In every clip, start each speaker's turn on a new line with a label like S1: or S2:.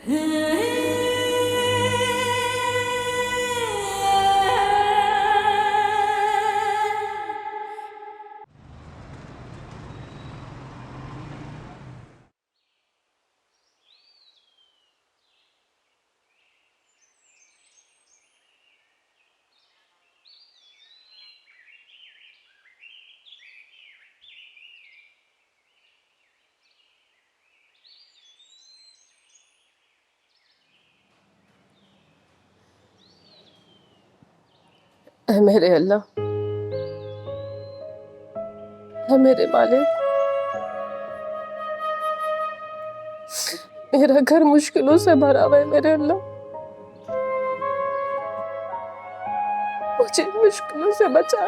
S1: ऐ मेरे अल्लाह, ऐ मेरे मालिक, मेरा घर मुश्किलों से भरा हुआ है मेरे अल्लाह, मुझे मुश्किलों से बचा,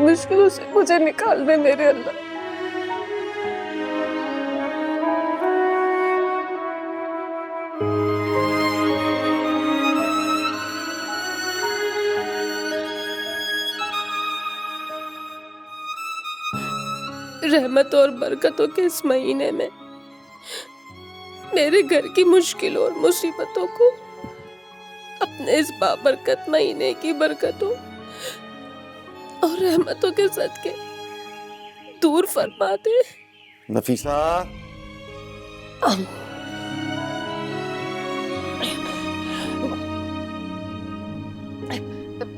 S1: मुश्किलों से मुझे निकाल दे मेरे अल्लाह। रहमत और बरकतों के इस महीने में मेरे घर की मुश्किलों और मुसीबतों को अपने इस बाबरकत महीने की बरकतों और रहमतों के सदके दूर फरमा दे।
S2: नफीसा,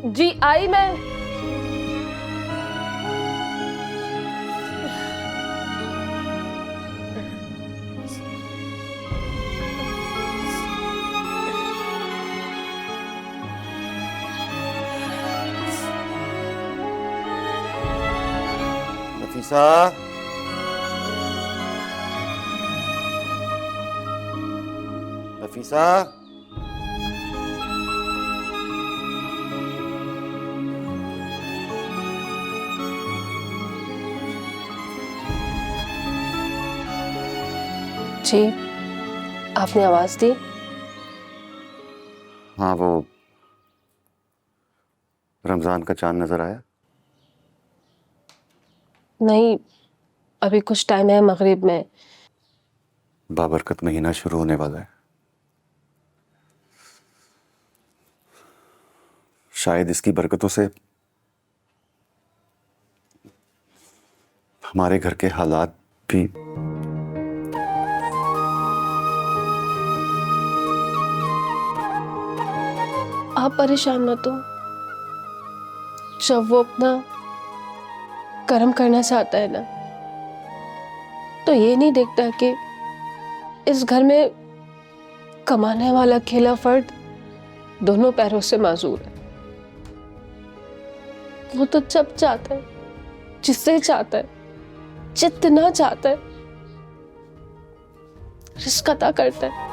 S1: जी आई मैं।
S2: नफीसा, नफीसा,
S1: जी, आपने आवाज दी?
S2: हाँ, वो रमजान का चांद नजर आया?
S1: नहीं, अभी कुछ टाइम है मगरिब में।
S2: बाबरकत महीना शुरू होने वाला है, शायद इसकी बरकतों से हमारे घर के हालात भी
S1: आप परेशान मत हो। जब वो अपना कर्म करना चाहता है ना, तो ये नहीं देखता कि इस घर में कमाने वाला अकेला फर्द दोनों पैरों से माजूर है। वो तो जब चाहता है, जिससे चाहता है, जितना चाहता है, रिस्क अता करता है।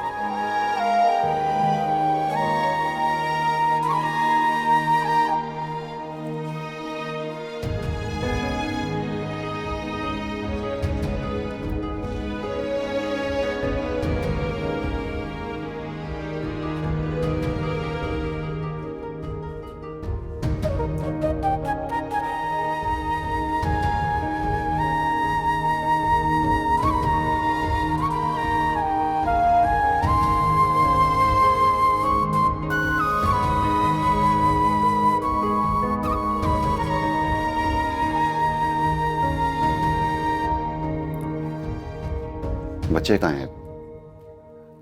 S2: बच्चे कहाँ हैं?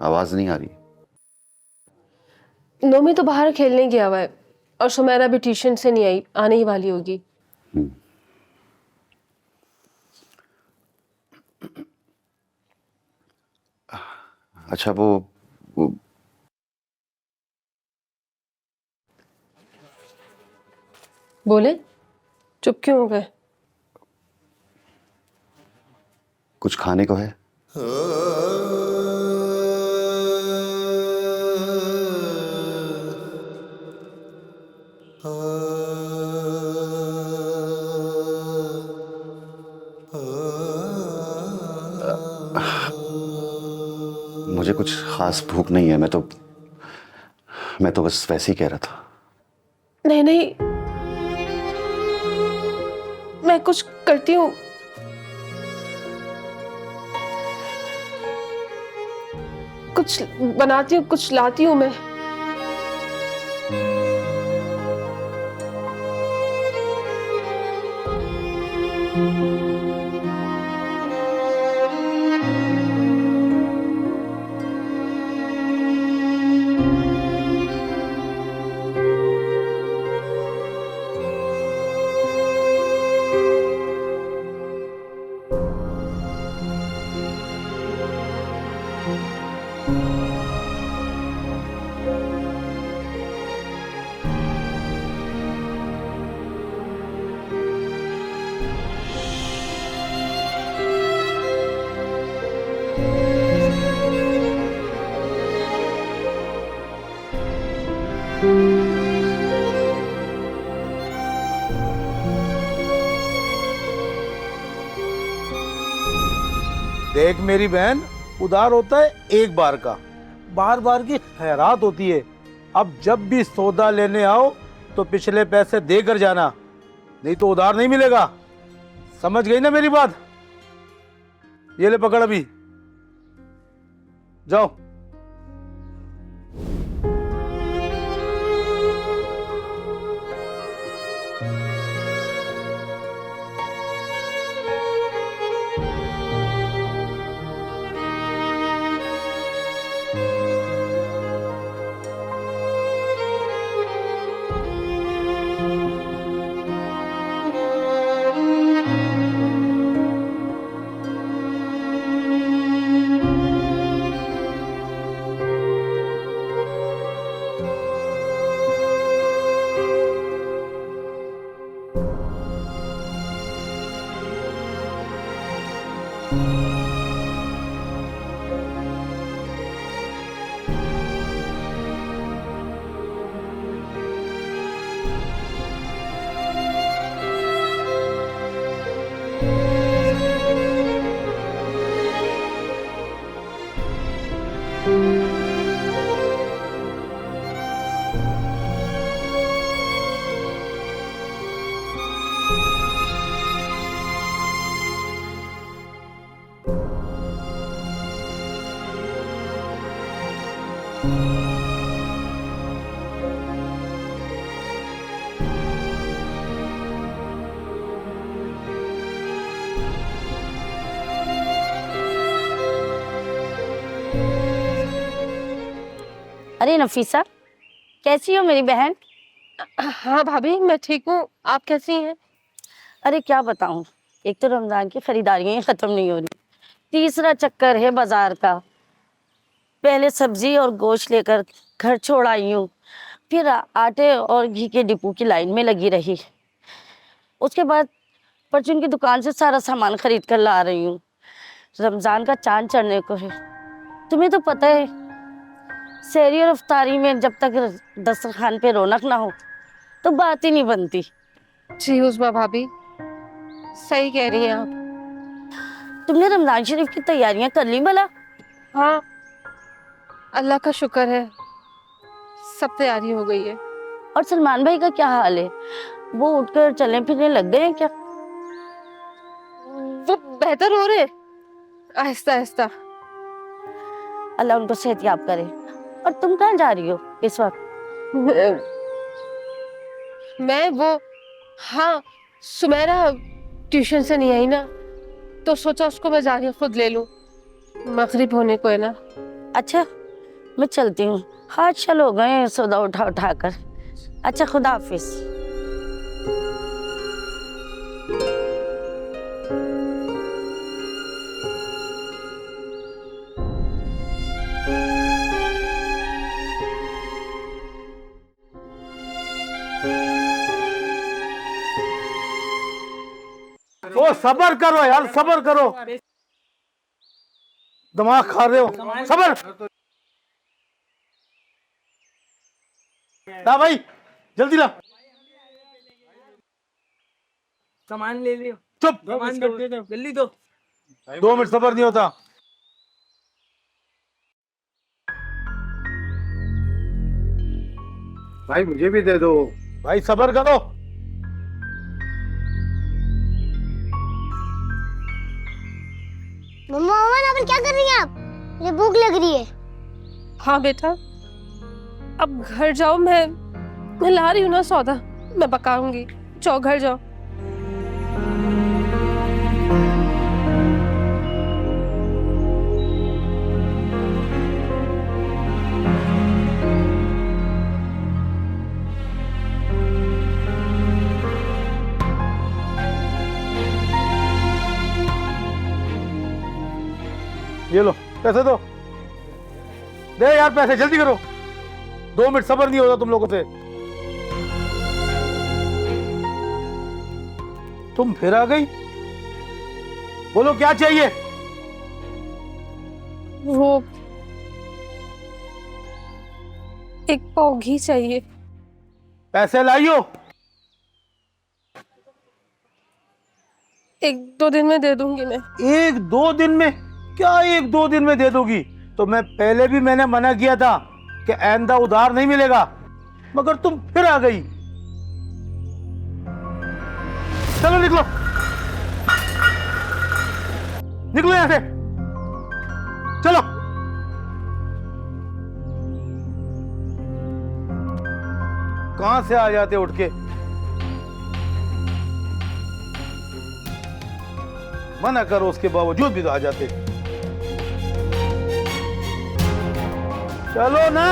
S2: आवाज नहीं आ रही।
S1: नोमी तो बाहर खेलने गया हुआ है और सुमेरा भी ट्यूशन से नहीं आई, आने ही वाली होगी।
S2: अच्छा, वो
S1: बोले, चुप क्यों हो गए?
S2: कुछ खाने को है? मुझे कुछ खास भूख नहीं है, मैं तो बस वैसे ही कह रहा था।
S1: नहीं नहीं, मैं कुछ करती हूँ। कुछ बनाती हूँ, कुछ लाती हूँ मैं।
S3: देख मेरी बहन, उधार होता है एक बार का, बार बार की खैरात होती है। अब जब भी सौदा लेने आओ तो पिछले पैसे देकर जाना, नहीं तो उधार नहीं मिलेगा। समझ गई ना मेरी बात? ये ले पकड़, अभी जाओ।
S4: अरे नफीसा, कैसी हो मेरी बहन?
S1: हाँ भाभी, मैं ठीक हूँ। आप कैसी हैं?
S4: अरे क्या बताऊं, एक तो रमजान की खरीदारियां ही खत्म नहीं हो रही, तीसरा चक्कर है बाजार का। पहले सब्जी और गोश्त लेकर घर छोड़ आई हूँ, फिर आटे और घी के डिपो की लाइन में लगी रही। उसके बाद परचून की दुकान से सारा सामान खरीद कर ला रही हूँ। रमजान का चांद चढ़ने को है। तुम्हें तो पता है, सहरी और इफ्तारी में जब तक दस्तरखान पे रौनक ना हो तो बात ही नहीं बनती।
S1: जी उस्मा भाभी, सही कह रही हैं आप।
S4: तुमने रमजान शरीफ की तैयारियां कर ली भला?
S1: हाँ, अल्लाह का शुक्र है, सब तैयारी हो गई है।
S4: और सलमान भाई का क्या हाल है? वो उठकर चलने फिरने लग गए हैं क्या?
S1: वो बेहतर हो रहे, आहिस्ता आहिस्ता।
S4: अल्लाह उनको सेहतयाब करे। और तुम कहाँ जा रही हो इस वक्त?
S1: मैं वो, हाँ, सुमेरा ट्यूशन से नहीं आई ना, तो सोचा उसको मैं जाके खुद ले लूं, मगरिब होने को है ना।
S4: अच्छा, मैं चलती हूँ, हाथ चल हो गए सौदा उठा उठा कर। अच्छा, खुदा हाफिज।
S3: ओ सबर करो यार, सबर करो, दिमाग खा रहे हो, सबर। ला भाई, जल्दी ला।
S5: सामान ले लियो।
S3: चुप,
S5: सामान दो, जल्दी दो।
S3: 2 मिनट सबर नहीं होता।
S6: भाई मुझे भी दे दो।
S3: भाई सबर करो।
S7: मम्मा मम्मा, यहाँ पर क्या कर रही हैं आप? मुझे भूख लग रही है।
S1: हाँ बेटा, अब घर जाओ, मैं ला रही हूँ ना सौदा, मैं पकाऊंगी। जाओ घर जाओ।
S3: ये लो पैसे दो, दे यार पैसे, जल्दी करो, 2 मिनट सब्र नहीं होता तुम लोगों से। तुम फिर आ गई, बोलो क्या चाहिए?
S1: वो 1 पाव घी चाहिए।
S3: पैसे लाइयो।
S1: 1-2 दिन में दे दूंगी मैं।
S3: 1-2 दिन में? क्या 1-2 दिन में दे दोगी? तो मैंने मना किया था कि आइंदा उधार नहीं मिलेगा, मगर तुम फिर आ गई। चलो निकलो, निकलो यहां से, चलो। कहां से आ जाते उठ के? मना करो उसके बावजूद भी तो आ जाते। चलो ना।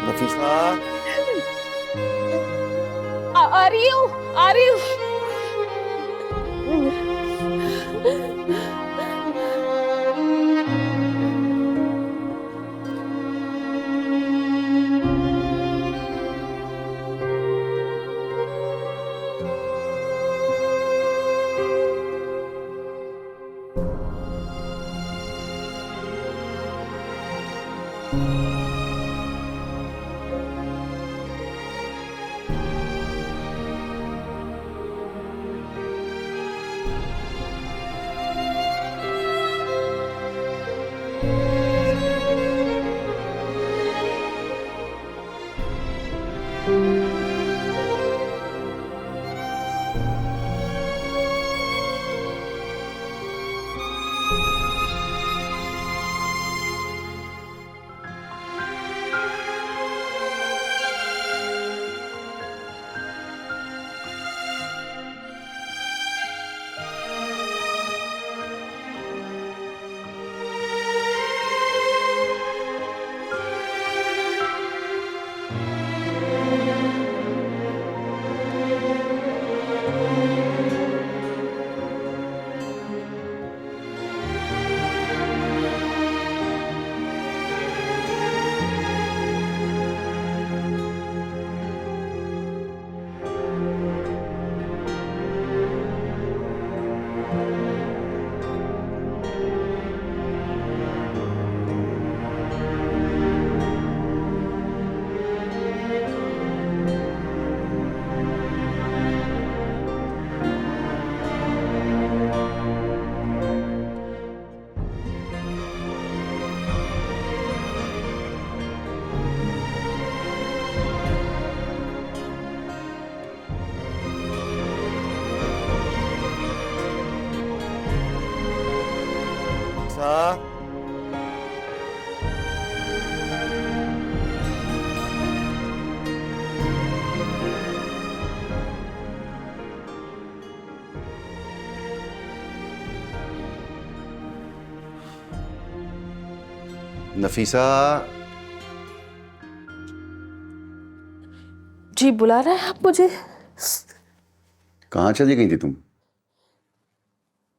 S2: नफीसा,
S1: आ रही हूँ, आ रही हूँ।
S2: नफीसा, नफीसा,
S1: जी बुला रहे हैं आप मुझे?
S2: कहाँ चली गई थी तुम?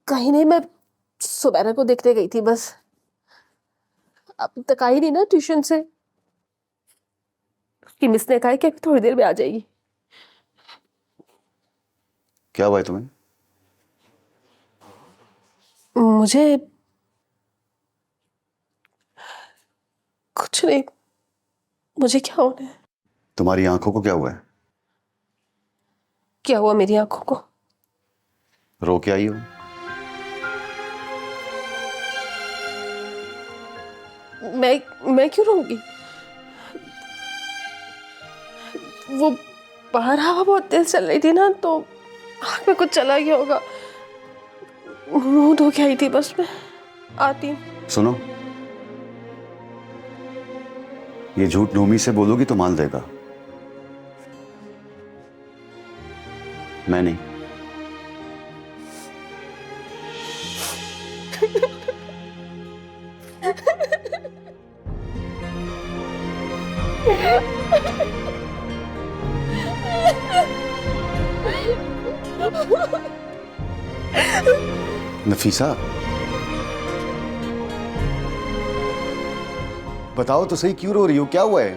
S1: कहीं नहीं, मैं सुबैरा को देखने गई थी बस। अब तक आई नहीं ना ट्यूशन से। उसकी मिस ने कहा है कि अभी थोड़ी देर में आ जाएगी।
S2: क्या हुआ है तुम्हें?
S1: मुझे कुछ नहीं। मुझे क्या होना है?
S2: तुम्हारी आंखों को क्या हुआ है?
S1: क्या हुआ मेरी आंखों को?
S2: रो के आई हो?
S1: मैं क्यों रहूंगी? वो बाहर हवा बहुत तेज चल रही थी ना, तो आँख में कुछ चला गया होगा। मुंह धो के आई थी बस मैं। आती हूँ।
S2: सुनो, ये झूठ नोमी से बोलोगी तो मान देगा, मैं नहीं। नफीसा, बताओ तो सही, क्यों रो रही हो? क्या हुआ है?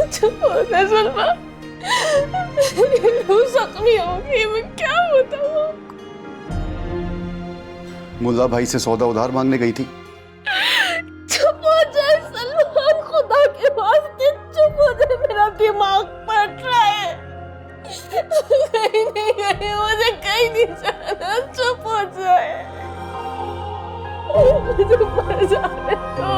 S1: चुप हो जा सलमा। वो जख्मी होगी, मैं क्या बताऊं?
S2: मुल्ला भाई से सौदा उधार मांगने गई थी।
S1: चुप हो जाए सलमान, खुदा के वास्ते चुप हो जाए, मेरा दिमाग फट रहा है। कहीं नहीं गई, मुझे कहीं नहीं जाना। चुप हो जाए, मुझे मर जाने दो।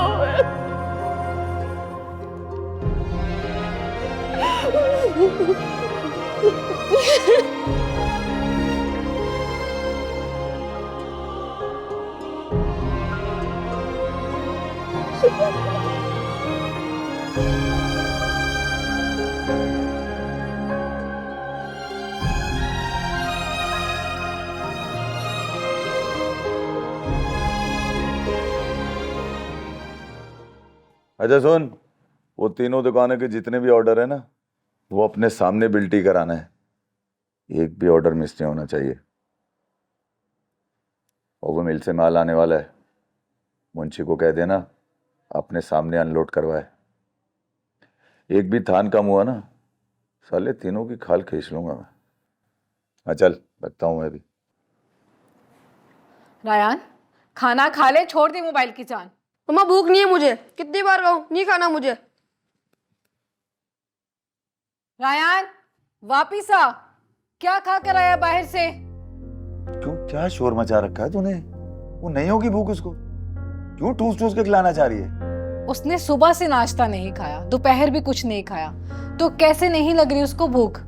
S6: अच्छा सुन, वो तीनों दुकानों के जितने भी ऑर्डर है ना, वो अपने सामने बिल्टी कराना है। एक भी ऑर्डर मिस नहीं होना चाहिए। और वो मिल से माल आने वाला है, मुंशी को कह देना अपने सामने अनलोड करवाए। एक भी थान कम हुआ ना, साले तीनों की खाल खींच लूंगा मैं। हाँ चल, लगता हूँ मैं भी।
S7: रायान, खाना खा ले, छोड़ दी मोबाइल की जान।
S8: मम्मा भूख नहीं है मुझे, कितनी बार कहूं नहीं खाना मुझे।
S7: रायान, वापिस आ। क्या खा कर आया बाहर से?
S6: क्यों, क्या शोर मचा रखा है तूने? वो नहीं होगी भूख उसको? क्यों ठूस ठूस के खिलाना चाह रही है?
S7: उसने सुबह से नाश्ता नहीं खाया, दोपहर भी कुछ नहीं खाया, तो कैसे नहीं लग रही उसको भूख?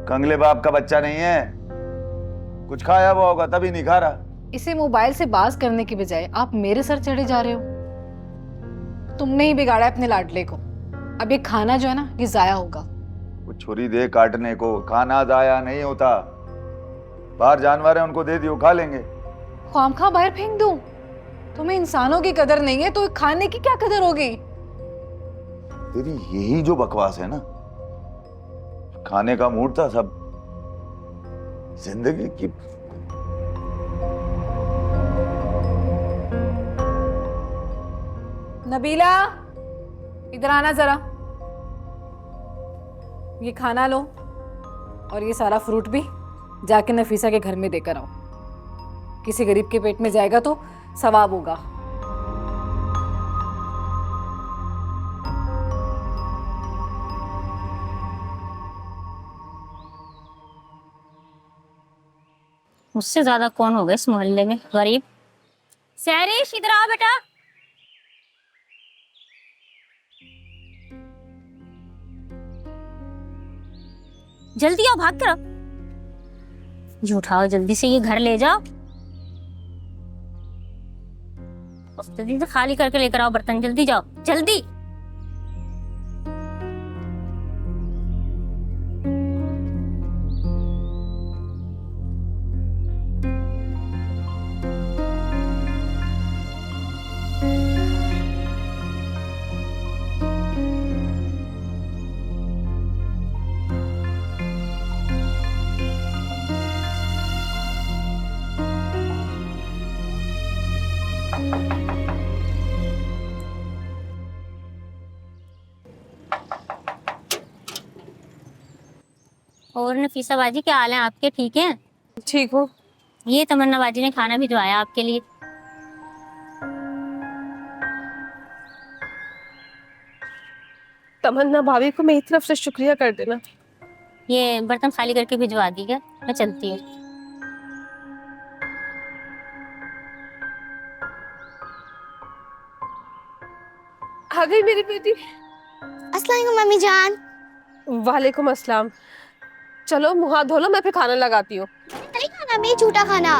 S6: कंगले बाप का बच्चा नहीं है, कुछ खाया हुआ होगा तभी नहीं खा रहा।
S7: इसे मोबाइल से बात करने की बजाय आप मेरे सर चढ़े जा रहे हो। तुमने ही बिगाड़ा अपने लाडले को। अब ये खाना जो है ना, ये जाया होगा।
S6: वो छुरी दे काटने को, खाना जाया नहीं होता। बाहर जानवर है, उनको दे दियो, खा लेंगे।
S7: ख्वामखा बाहर फेंक दूं? तुम्हें इंसानों की कदर नहीं है तो खाने की क्या कदर होगी?
S6: तेरी यही जो बकवास है ना, खाने का मूड था सब जिंदगी की।
S7: नबीला, इधर आना जरा। ये खाना लो और ये सारा फ्रूट भी जाके नफीसा के घर में देकर आओ। किसी गरीब के पेट में जाएगा तो सवाब होगा।
S9: मुझसे ज्यादा कौन होगा इस मोहल्ले में गरीब? सैरिश, इधर आ बेटा। जल्दी आओ, भाग कर आओ। ये उठाओ, जल्दी से ये घर ले जाओ। जल्दी से खाली करके लेकर आओ बर्तन, जल्दी जाओ जल्दी। और नफीसा बाजी, क्या हाल है आपके? ठीक हैं?
S1: ठीक हूँ।
S9: ये तमन्ना बाजी ने खाना भिजवाया आपके लिए।
S1: तमन्ना भाभी को मेरी तरफ से शुक्रिया कर देना।
S9: ये बर्तन खाली करके भिजवा दीजिए, मैं चलती हूँ।
S1: आ गई मेरी बेटी।
S10: अस्सलाम वालेकुम मम्मी जान।
S1: वालेकुम अस्सलाम। चलो मुँह हाथ धो लो, मैं फिर खाना लगाती हूँ।
S10: नहीं खाना, मैं झूठा खाना।